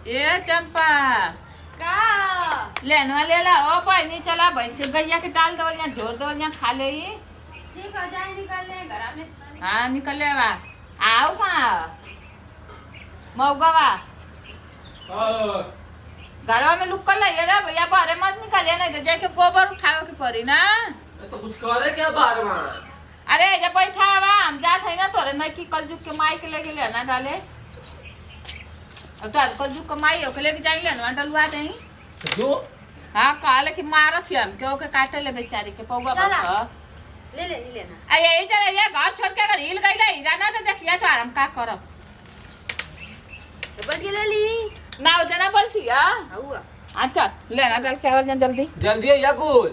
ए चंपा का लेनवा ले ला ओ पानी चला भैंस गैया के डाल दो या झोर दो या खा ले ही। ठीक हो जाए निकल ले घर में। हाँ निकल ले बा आओ कहाँ मऊगा घरवा में लुकल ले रे भैया बारे मत निकल नहीं तो जाके गोबर उठाओ के पड़ी ना। तो कुछ करे क्या बार में? अरे जब बैठा बा हम जात है ना तोरे नहीं की कलजुग के माई के लेके लेना डाले अब तो कलजुग के माई के लेके जाएंगे ना डलवा दें जो हाँ कहले कि मारत हम क्यों के काटे ले बेचारी के पौगा बस ले लेना। आ यही चला ये घर छोड़ के अगर हिल गई ले जाना तो देखिए तो आराम का करब तो बढ़ के ले ली ना जना बोलती है हुआ। अच्छा लेना डाल के आवाज जल्दी जल्दी है या कुल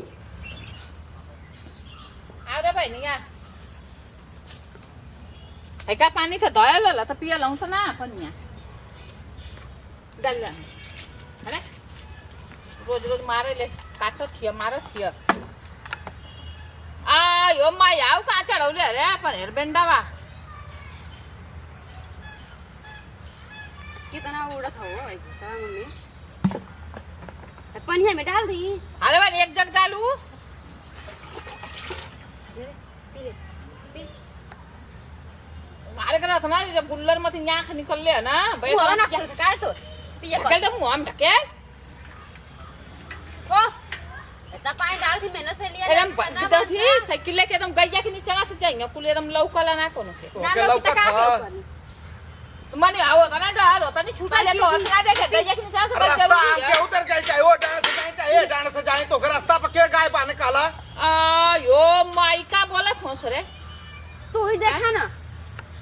आ रे भाई नहीं है का पानी तो धोया ला तो पिया लऊं तो ना पनिया डाल ले अरे रोज रोज मारे ले काटो थिया मारो थिया आ यो माय आउ का चढ़ौले रे पर हेर बेंडावा कितना उड़त हो भाई सारा मम्मी पनिया में डाल दी। अरे भाई एक जग डालू मारे करा समाज जब गुल्लर मत आंख निकल ले ना भाई वो ना काट तो पिया ढकेल दे मुंह हम ढकेल ओ इतना पानी डाल थी मैंने से लिया एकदम इधर थी साइकिल लेके एकदम गैया के नीचे से जाएंगे कुल एकदम लौकला ना कोनो के ना लौका का माने आओ तना डर होता नहीं छूटा ले तो ना देखे गैया के नीचे से बच रास्ता आगे उतर गए चाहे वो डांड से जाए चाहे डांड से जाए तो रास्ता पर के गाय बाने काला आ यो माइका बोलत हो सरे तू ही देखा ना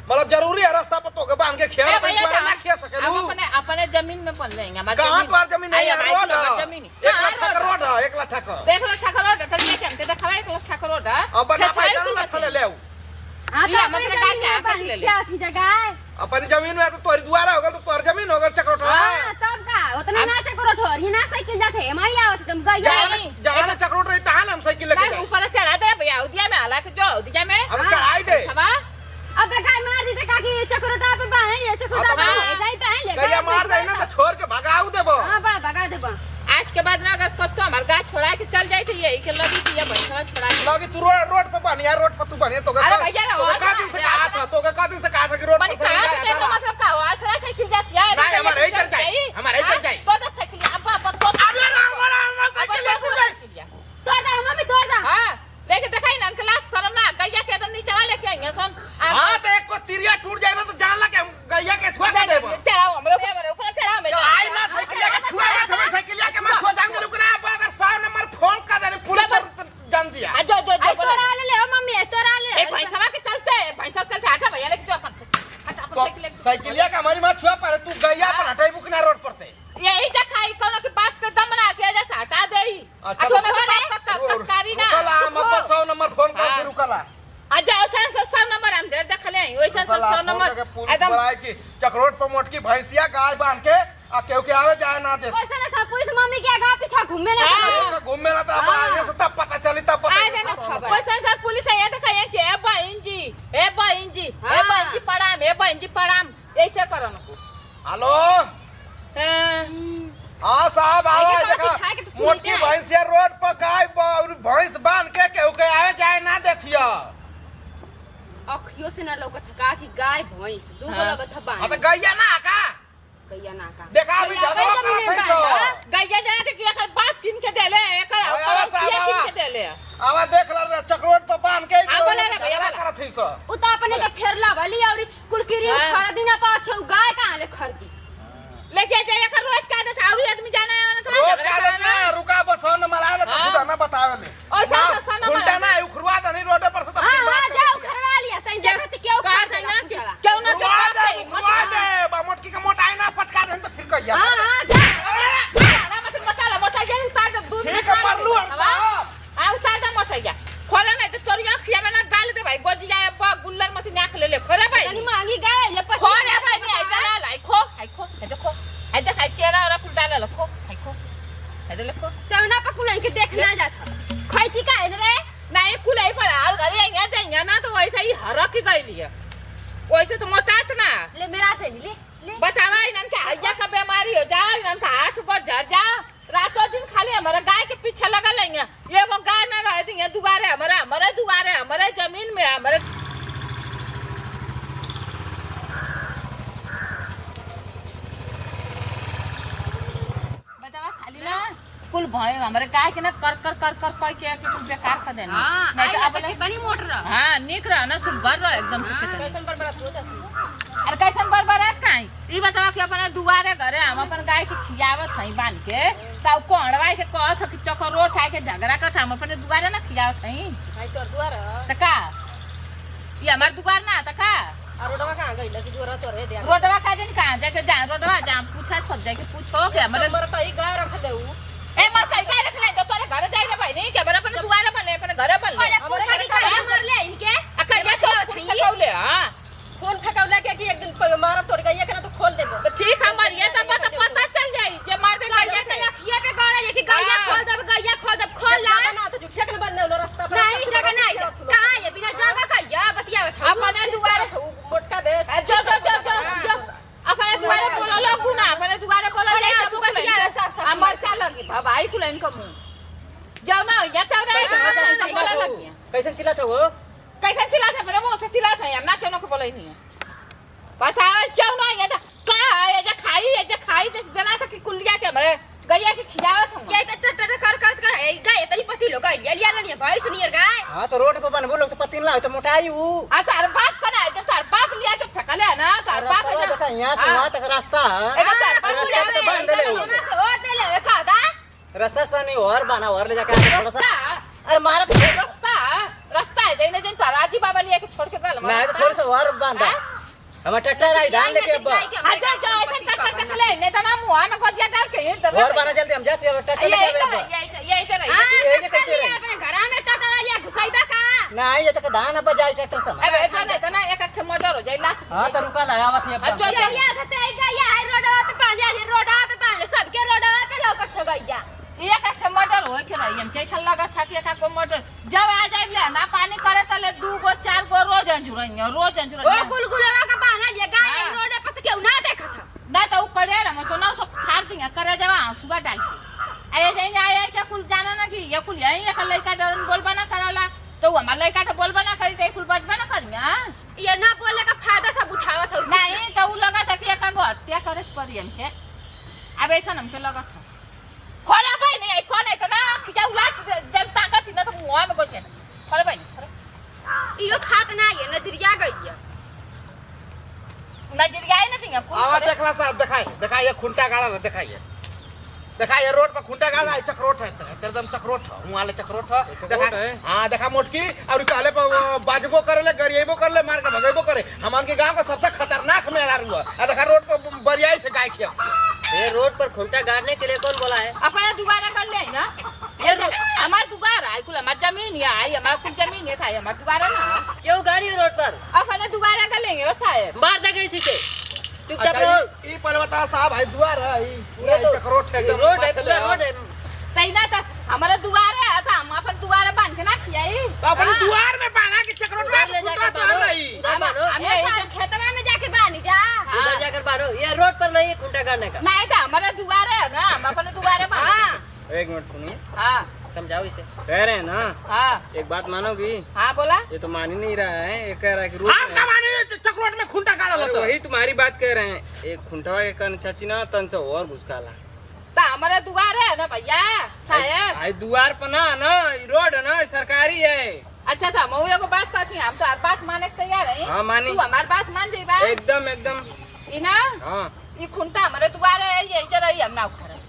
मतलब जरूरी है रास्ता पर तो के बांध के खेल ए भैया ना खेल सके अब अपने अपने जमीन में पन लेंगे हमारे कहां पर जमीन है रोड जमीन 1 लाख का रोड है 1 लाख का देख लो ठाकुर रोड चल के हमके दिखावा 1 लाख ठाकुर रोड अब ना पैसा ना थले ले हां ये हम अपने गाय के आकर ले ले क्या थी जगह अपन जमीन में तो तोरी दुआरा होगा तो तोर जमीन होगा चक्रोटा हां तब का उतना ना चक्रो ठोर ही ना साइकिल जाते है माई आवत तुम गई जहां चक्रोटा रहता है हम साइकिल लेके जाए ऊपर चढ़ा दे भैया उदिया में आला के जो उदिया में अब चढ़ाई दे अब गाय मार दी तो काकी चक्रोटा पे बांध ये चक्रोटा पे गाय पहन ले गैया मार दे ना तो छोड़ के भगाऊ देबो हां बड़ा भगा देबो। आज के बाद ना अगर कत्तो हमार गाय छोड़ा के चल जाई तो यही के लगी थी ये भैंसा छोड़ा के लगी तू रोड पे बनिया रोड पर तू बनिया तो अरे भैया ना और का दिन से कहा था तो का दिन से कहा था कि रोड बनी पर कहा से तो मतलब का हुआ थोड़ा साइकिल जाती है नहीं हमारे ही चल जाए हमारे ही चल जाए तो साइकिल अब तो अबे राम साइकिल ले तू जाए तोड़ दा मम्मी तोड़ दा हां लेके दिखाई ना क्लास शर्म ना गैया के एकदम नीचे वाले के आएंगे सुन हां तो एक को तिरिया टूट जाए ना तो जान ला के गैया के छुआ दे देबो चढ़ाओ हमरे ऊपर चढ़ाओ मैं आई ना साइकिल के छुआ दे साइकिल के मैं छुआ जान के रुकना अगर 100 नंबर फोन कर दे पुलिस जान दिया जो तोड़ा ले ओ मम्मी तोड़ा ले ए भैंसा के चलते भैंसा चलते आठा भैया लेके जो अपन साइकिलिया का हमारी मां छुआ पर तू गैया पर हटाई बुकना रोड पर से यही जखाई कोनो की बात पे दम ना के जैसे हटा देई अच्छा, तो मैं बात का तस्कारी ना रुकला हम 100 नंबर फोन कर के रुकला आ जाओ 100 नंबर हम देर देखले वैसा 100 नंबर एकदम बड़ाई की चक्रोट पर मोटकी भैंसिया गाय बांध के आ केहू के आवे जाए ना दे ओइसा ना सब पुलिस मम्मी के आगे पीछे घूमे ना घूमे ना तो अब ये सब तब पता चली तब आ जाना खबर वैसा सर पुलिस आया तो कहे कि ए बहन जी प्रणाम ऐसे करो ना हेलो हाँ साहब आवा देखा मोटकी भैंसिया रोड पर गाय भैंस बांध के केहू के आवे जाए ना देखियो अखियो से ना लोग थका कि गाय भैंस दूगो लोग थबा हां तो गैया ना का गैया ना का देखा अभी जगह करत है तो गैया जाने तो कि एकर बाप किन के देले एकर औरतिया किन के देले आवा देख ला चक्रोट पर बांध के बोले ना भैया करत है सो उ त अपने के फेरला वाली और कुलकिरी खरा दिन पाछो गाय कहां ले खरदी लेके जाए एकर रोज का आदत और आदमी जाना है ना रोज का आदत ना रुका बस न मरा ले खुदा ना बतावे ले और सा ना उल्टा ना उखरवा दनी रोड पर से हां जाओ खरवा लिया तई देखत क्यों कहा था ना कि क्यों ना उखरवा दे बा मोटकी का मोटाई ना पचका दे तो फिर कहिया हां जा ना मत मोटा ये उतार दे दूध ठीक है पर लू आ उतार दे मोटा या खोला नहीं तो तोरी आंखिया में ना डाल दे भाई गोजिया बा गुल्लर मत नाक ले खोला भाई तनी मांगी गाय ले पर खोला भाई मैं आई चला लाई खो है देखो है देख केरा और फुल डाल लखो है दे लखो तब ना पकुलन के देखना जाता खैती का रे नहीं कुलाई पर आल घरे यहाँ जाएंगे ना तो वैसे ही हरक गई है वैसे तो मोटात ना ले मेरा से ले बतावा इनन के हइया का बीमारी हो जा कुल भय हमरे गाय के ना कर कर कर कर कह के कुल बेकार कर देना हां नहीं तो अब बनी मोटर हां निक रह ना सुगर रह एकदम से कैसन बड़बड़ा हो जाती अरे कैसन बरबरा काई ई बतावा कि अपन दुआरे घरे हम अपन गाय के खियावत हई बांध के तब कोणवाई के कहत कि चकरो उठा के झगड़ा करत हम अपन दुआरे ना खियावत हई भाई तोर दुआर त का ये हमार दुआर ना त का आ रोडवा कहां गइल कि जोरा तोरे दे रोडवा का दिन कहां जाके जा रोडवा जा पूछा सब जाके पूछो के हमरे मर कई गाय रख दे ए मर कई गाय रख ले तो तोरे घर जाई रे भाई नहीं के बरे अपन दुआरे बन ले अपन घर बन ले पूछा कि गाय मर ले इनके अकल तो खौले हां फोन फेंकौला के कि एक दिन कोई मारब तोड़ गइया के ना तो खोल देबो तो ठीक हमर ये तो पता चल जाई जे मार दे गइया के अखिया पे गड़ा ये कि गइया खोल दब खोल ला ना तो जुठे के बन ले रास्ता पर नहीं जगह नहीं कहां ये बिना जगह कहिया बतियावत अपने दुआरे मोटका दे जो अपने दुआरे बोलो लोगू ना अपने दुआरे बोलो ले सब कुल हमर चल लगी भाई कुल इनको मुंह जाओ ना या तो रे सब बोला लगी कैसे चिल्लाते हो कैसे चिल्ला था मेरे मुंह से चिल्ला था हम ना क्यों को बोले नहीं बताओ क्यों ना ये का ये जे खाई दे देना था कि कुलिया के हमरे गैया के खियावत हम ये तो टटर कर ए गाय तनी पति लो गाय लिया नहीं भाई सुनियर गाय हां तो रोड पे बनबो लोग तो पतिन ला तो मोटाई ऊ आ तार बाप कना है तो तार बाप लिया के फेंकले ना तार बाप है देखा यहां से वहां तक रास्ता है ए तार बाप रास्ता पे तो बांध ले और दे ले का दा रास्ता से नहीं और बना और ले जाके थोड़ा सा अरे मारा तो रास्ता है देने दिन तार आजी बाबा लिया के छोड़ के गल नहीं तो थोड़ा सा और बांधा हम ट्रैक्टर आई धान लेके अब अच्छा जो ऐसे टक्कर टक्कर ले नहीं तो ना मुंह में गोजिया डाल के हिट दे और बना जल्दी हम जाते हैं ट्रैक्टर लेके अब यही तो रही ये कैसे रही अपने घर में टटर लिया घुसाइबा का नहीं ये तक धान अब जाए ट्रैक्टर से अबे तो ना एक अच्छा मोटर हो जाए लास्ट हां तो रुका लाया बस ये जो ये खते गया है रोडवा पे पानी रोडवा पे पानी सबके रोडवा पे लौकत हो गया एक अच्छा मोटर हो के रही हम कैसा लगा था कि एक मोटर जब आ जाए ना पानी करे तले 2 गो 4 गो रोज अंजुरइया ओ गुलगुलवा का पाना ये गाय रोड पे क्यों ना देखा था ना तो करे रे मैं सुना सब फाड़ दिया करे जब आंसुआ डाल के आए जाएंगे आए क्या कुल जाना ना कि ये कुल यही एक लड़का डरन बोलबा ना कराला तो हमार लड़का तो बोलबा ना करी कुल बजबा ना करिया ये ना बोले का फायदा सब उठावत हो नहीं तो उ लगा था कि एक गो हत्या करे पड़ी हमके अब ऐसा हमके लगा था खोला भाई नहीं खोल नहीं तो ना खिजा उलाट जब ताकत थी ना तो मुंह में गोजे खोल भाई इयो खात ना ये नजरिया गइया नजरिया ही नहीं है आवा देखला साहब दिखाई ये खुंटा गाड़ा दिखाई ये रोड पर खुंटा गाड़ा है चक्रोट है एकदम चक्रोट है वाले चक्रोट है हां देखा मोटकी और काले पर बाजबो करले गरिएबो करले मार के भगेबो करे हमान के गांव का सबसे खतरनाक मेला हुआ आ देखा रोड पर बरियाई से गाय खिया ये रोड पर खुंटा गाड़ने के लिए कौन बोला है अपना दुबारा कर ले ना ये हमार दुबारा है कुल हमार जमीन है आई हमार कुल जमीन है था हमार दुबारा ना क्यों गाड़ी है रोड पर अपना दुबारा कर लेंगे वो साहब मार देंगे इसी से चुपचाप रहो ई पलवता साहब है दुआर है ई पूरा चक्रोट है रोड है पूरा रोड है तैना तो हमारा दुबारा है था हम अपन दुबारा बांध के ना खियाई तो अपने दुआर में बांधा के चक्रोट में ले जाके तो नहीं उधर बांधो हम खेतवा में जाके बानी जा उधर जाकर बांधो ये रोड पर नहीं है खुंटा गाड़ने का नहीं तो हमारा दुबारा है ना हम अपन दुबारा बांध एक मिनट सुनिए हां समझाओ इसे कह रहे हैं ना हां एक बात मानोगी हां बोला ये तो मान ही नहीं रहा है ये कह रहा है कि रोड हम कमाने चक्रोट में खुंटा गाड़ा अरे लतो वही तुम्हारी बात कह रहे हैं एक खुंटवा के कन चाची ना तन से और घुसकाला तो हमारा दुबारा है ना भैया साहब आई दुआर पर ना ये रोड है ना सरकारी है अच्छा था मऊया को बात करती हम तो बात माने के तैयार है हाँ मानी तू हमारी बात मान जाई बा एकदम एकदम ई ना हाँ ई खुंटा हमारे दुबारा है ये जरा ही हम ना उखाड़े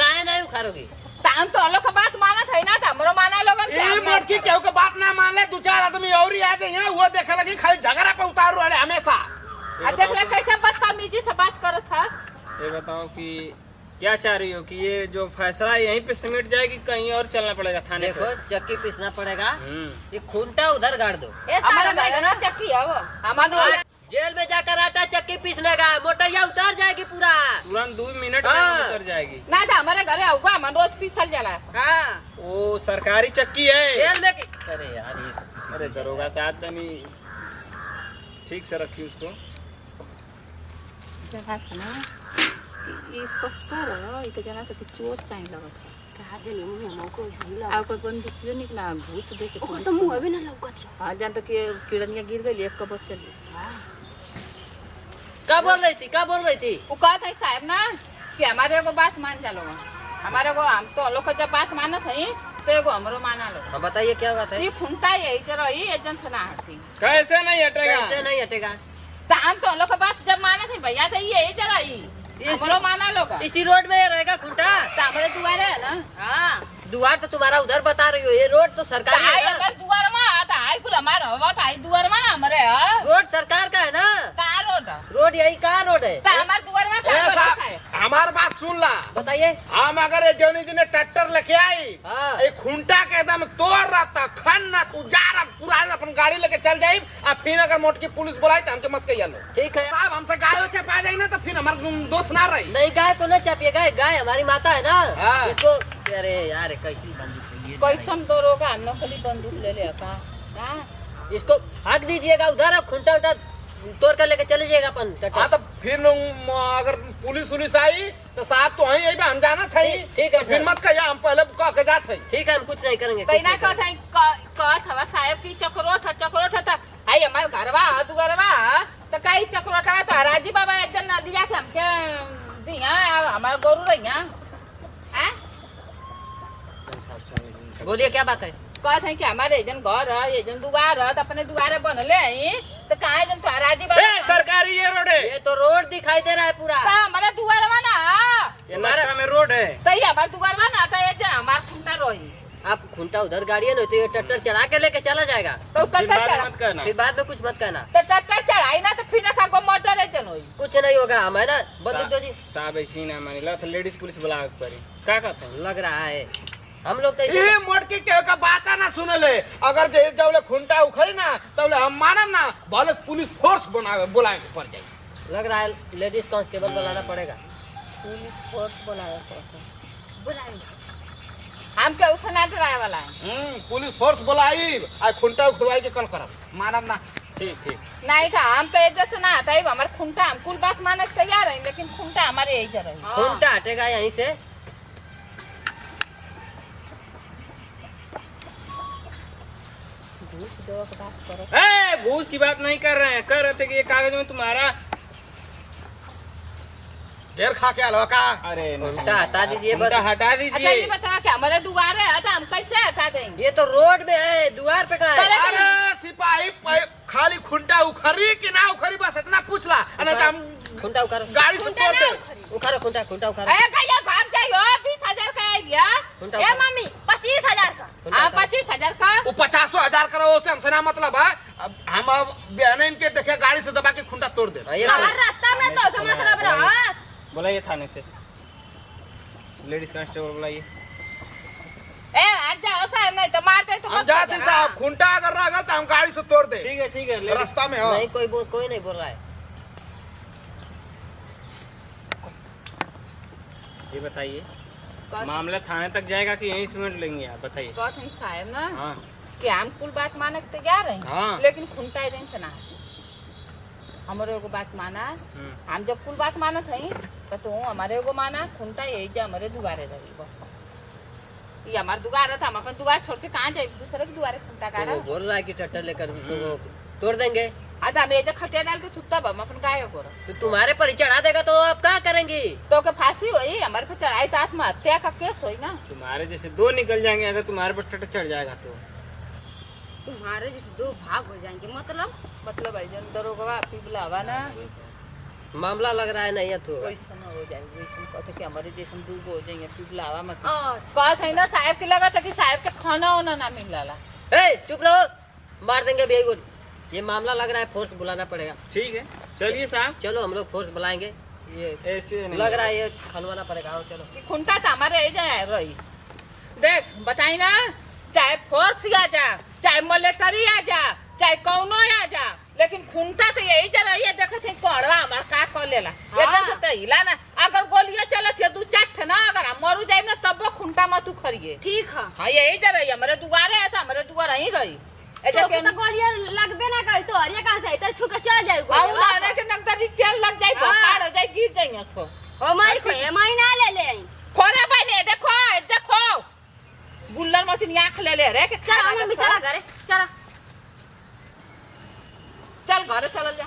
काहे नहीं उखाड़ोगी हम तो लोग का बात माना था ना तो हमरो माना लोगन के ई मोटकी केहू के बात ना मान ले 2-4 आदमी और ही आ गए हैं वो देखे लगी खाली झगड़ा पे उतार रहे हमेशा देख ले कैसे बदतमीजी से बात करत था ये बताओ कि क्या चाह रही हो कि ये जो फैसला यहीं पे सिमट जाएगी कहीं और चलना पड़ेगा थाने देखो चक्की पीसना पड़ेगा हम्म ये खूंटा उधर गाड़ दो हमारा ना चक्की है वो हमारा जेल में जाकर आटा चक्की पीसने का मोटरिया उतर जाएगी पूरा तुरंत 2 मिनट में हाँ। उतर जाएगी ना तो हमारे घरे आऊगा हम रोज पीसल जाला हां वो सरकारी चक्की है जेल में अरे यार ये अरे दरोगा साहब तनी ठीक से रखी उसको जगह था ना इसको करो एक जना से चोट चाहिए लगत है कहा जनी मुंह में को सही ला आ कोई बंदूक निकला घूस दे के ओ तो मुंह में ना लौकत हां जान तो के कीड़निया गिर गई एक कबस चली क्या बोल रही थी वो कहत है साहब ना कि हमारे को बात मान जा लोग हमारे को हम तो लोग जब बात मानत है तो एगो हमरो माना लो। हम बताइए क्या बात है? ये खुंटा यही जरा ये एजेंट से ना हटी। कैसे नहीं हटेगा? कैसे नहीं हटेगा? तो हम तो लोग बात जब मानत है भैया तो ये जरा हमरो माना लो का। इसी रोड में रहेगा खुंटा? तो हमारे दुआरे है ना। हाँ द्वार तो तुम्हारा उधर बता रही हो, ये रोड तो सरकार तो आई है ना? अगर दुआर में आता आई कुल हमारा होगा तो आई दुआर में ना हमारे है। रोड सरकार का है ना? कहाँ रोड? रोड यही कहाँ रोड है? तो हमारे दुआर में क्या रोड है? हमार बात सुन ला। बताइए। हम अगर ये जौनी दिन ट्रैक्टर लेके आई हाँ। एक खुंटा के एकदम तोड़ रहता खन्ना तू जा रहा पूरा अपन गाड़ी लेके चल जाई और फिर अगर मोटकी पुलिस बुलाई तो हमके मत कहिया लो। ठीक है। साहब हमसे गाय छपा जाए ना तो फिर हमारा दोस्त ना रही। नहीं गाय को न चापिएगा, गाय हमारी माता है ना। हाँ। इसको अरे यार कैसी बंदी से ये कैसन तो रोगा हम लोग खाली बंदूक ले ले का। इसको हाँक दीजिएगा उधर, खुंटा उठा तोड़ कर लेके चले जाएगा अपन हाँ ट्रैक्टर। तो फिर अगर पुलिस उलिस आई तो साहब तो वहीं हम जाना था ही। ठीक है तो फिर सर। मत कहिया हम पहले कह के जात है। ठीक है हम कुछ नहीं करेंगे। कहीं ना कहत हवा साहब की चक्रोठ था आई हमारे घरवा दुगरवा तो कई चक्रोठवा तो हराजी बाबा एक दिन दिया के हमके दिया हमारे गोरू रहिया हैं। बोलिए क्या बात है? कहत है कि हमारे एजन घर है एजन दुआर है तो अपने दुआरे बनले आई तो कहाँ एजन तो हराजी बाबा सरकारी ये रोड है। ये तो रोड दिखाई दे रहा है पूरा। तो हमारे दुआरवा ना ये नक्शा में रोड है। तो ये हमारे दुआरवा ना तो एजन हमारे खुंटा रोही आप खुंटा उधर गाड़ी है ना तो ये ट्रैक्टर चला के लेके चला जाएगा। तो फिर ट्रैक्टर बाद में चढ़ा मत कहना। फिर बाद में कुछ मत कहना। तो ट्रैक्टर चढ़ाई ना तो फिर देखा गो मोटर एजन होई। कुछ नहीं होगा, हम है ना बंदूक दो जी। साहब ऐसी ना मानिला तो लेडीज पुलिस बुला के पड़ी क्या कहते हैं? लग रहा है हम लोग तो ऐसे ये मोटकी के का बात ना सुनले अगर जब खुंटा उखड़ी ना तब हम मानम ना भले पुलिस फोर्स बनावे बुलाए के पड़ जाए। लग रहा है लेडीज कांस्टेबल बुलाना पड़ेगा। पुलिस फोर्स बुलाएंगे हम क्या उठना डराए वाला है। पुलिस फोर्स बुलाई आ खुंटा उखड़वाई के कल करब मानम ना। ठीक ठीक। नहीं था हम तो इज्जत से ना आता है हमारे खुंटा हम कुल बात माने के तैयार है लेकिन खुंटा हमारे यही जगह है। खुंटा हटेगा यहीं से। घूस दो के बात करो। ए, घूस की बात नहीं कर रहे हैं, कर रहे थे कि ये कागज में तुम्हारा ढेर खा के आलो का। अरे खुंटा हटा दीजिए बस। खुंटा हटा अच्छा ये दीजिए। बता कि हमारे दुआरे है तो हम कैसे हटा देंगे? ये तो रोड में है, द्वार पे कहाँ है? अरे अरे सिपाही खाली खुंटा उखड़ी कि ना उखड़ी बस इतना पूछला नहीं तो हम खुंटा उखाड़ो, गाड़ी से खुंटा ना तोड़ते। उखड़ी। उखाड़ो खुंटा, खुंटा उखाड़ो। ए कहिया भाग जाइयो 20,000 का है लिया। खुंटा ए उखाड़ो, मम्मी 25,000 का। खुंटा हां उखाड़ो। 25,000 का। वो 50,000 करो उससे हमसे ना मतलब है। अब हम अब बहने इनके देखे गाड़ी से दबा के खुंटा तोड़ दे। हाँ, ये हमार करो। रास्ता में तो का मतलब रहा। बुलाइए थाने से लेडीज कांस्टेबल बुलाइए। ए आज जाओ साहब नहीं तो मारते तो हम मत जाते करना। साहब खुंटा अगर रह तो हम गाड़ी से तोड़ दे। ठीक है लेडीज। रास्ता में हो नहीं कोई नहीं बोल रहा है। ये बताइए कौन- मामला थाने तक जाएगा कि यहीं सीमेंट लेंगे आप बताइए। कहत हैं साहब ना हाँ कि हम कुल बात माने के तैयार हैं हाँ। लेकिन खुंटा एजेंट से ना हमारे एगो बात माना हम जब कुल बात मानत हई तो तू हमारे एगो माना खुंटा यही जे हमारे दुआरे रही बस ये हमार दुआर है तो हम अपन दुआर छोड़ के कहाँ जाए दूसरे के दुआरे खुंटा तो गाड़ा वो बोल रहा है कि ट्रैक्टर लेकर उसको तोड़ देंगे। आज हम एजे खटिया डाल के छुट्टा हम अपन गाय को तो तुम्हारे पर ही चढ़ा देगा तो आप क्या करेंगी? तो के फांसी हुई हमारे पे चढ़ाई तो आत्महत्या का केस हुई ना। तुम्हारे जैसे दो निकल जाएंगे अगर तुम्हारे पर ट्रैक्टर चढ़ जाएगा तो। तुम्हारे जैसे दो भाग हो जाएंगे मतलब भाई जन दरोगवा पिबलावा ना मामला लग रहा है नहीं है तो वैसा ना हो जाएगा वैसा कहते कि हमारे जैसे दूगो हो जाएंगे पिबलावा में अच्छा बात है ना साहब की लगा था कि साहब के खाना वाना ना मिल रहा। ए, चुप रहो, मार देंगे भैया को। ये मामला लग रहा है फोर्स बुलाना पड़ेगा। ठीक है चलिए साहब। चलो हम लोग फोर्स बुलाएंगे। ये ऐसे नहीं लग रहा है ये खलवाना पड़ेगा। आओ चलो। कि खुंटा तो हमारे यही जाए रही देख बताई ना चाहे फोर्स आ जा चाहे मिलिट्री आ जा चाहे कौनो आ जा लेकिन खुंटा तो यही जा रही है देखत है कोड़वा हमार का कर लेला एकदम से तो हिला ना अगर गोलियां चलत है दू चार ना अगर हम मरू जाए ना तब वो खुंटा मत उखड़िए। ठीक है। हाँ यही जा रही है हमारे दुआरे है तो हमारे दुआर ही रही तो तो गोलियां लगबे ना करी तो अरे कहां से इधर छुके चल जाए और गोलियां। ना के नगदरी तेल लग जाए बुखार हो जाए गिर जाएंगे सो ओ माई को ए महीना ले ले आई। खोरे बने देखो देखो गुल्लर मतीन आंख ले ले रे के चल मम्मी चला घरे चला। चल घरे चल जा।